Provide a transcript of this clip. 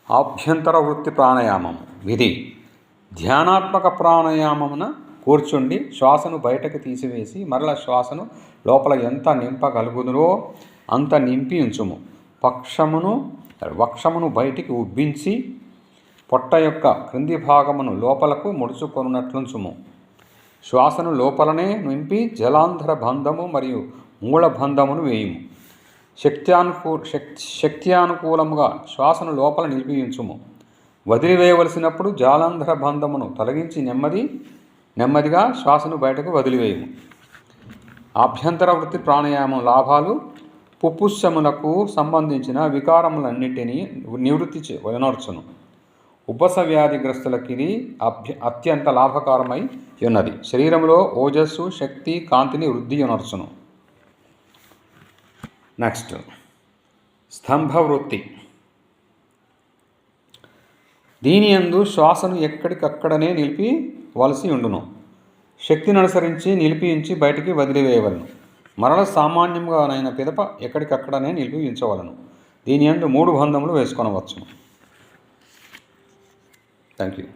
ఆభ్యంతర వృత్తి ప్రాణాయామం విధి. ధ్యానాత్మక ప్రాణాయామమున కూర్చుండి శ్వాసను బయటకు తీసివేసి మరల శ్వాసను లోపల ఎంత నింపగలుగుదురో అంత నింపి ఉంచుము. వక్షమును బయటికి ఉబ్బించి పొట్ట యొక్క క్రింది భాగమును లోపలకు ముడుచుకొనున్నట్లుంచుము. శ్వాసను లోపలనే నింపి జలాంధ్ర బంధము మరియు మూలబంధమును వేయుము. శక్త్యానుకూలముగా శ్వాసను లోపల నిలిపించుము. వదిలివేయవలసినప్పుడు జాలాంధ్ర బంధమును తొలగించి నెమ్మదిగా శ్వాసను బయటకు వదిలివేయము. ఆభ్యంతర వృత్తి ప్రాణాయామం లాభాలు: పుప్పుస్సములకు సంబంధించిన వికారములన్నిటినీ నివృత్తి వనర్చును. ఉబ్బస వ్యాధిగ్రస్తులకు ఇది అత్యంత లాభకరమై ఉన్నది. శరీరంలో ఓజస్సు, శక్తి, కాంతిని వృద్ధి యొనర్చును. నెక్స్ట్, స్తంభవృత్తి. దీని యందు శ్వాసను ఎక్కడికక్కడనే నిలిపివలసి ఉండును. శక్తిని అనుసరించి నిలిపించి బయటికి వదిలివేయవలను. మరల సామాన్యంగానైన పిదప ఎక్కడికక్కడనే నిలిపి ఉంచవలను. దీని యందు 3 బంధములు వేసుకొనవచ్చును. Thank you.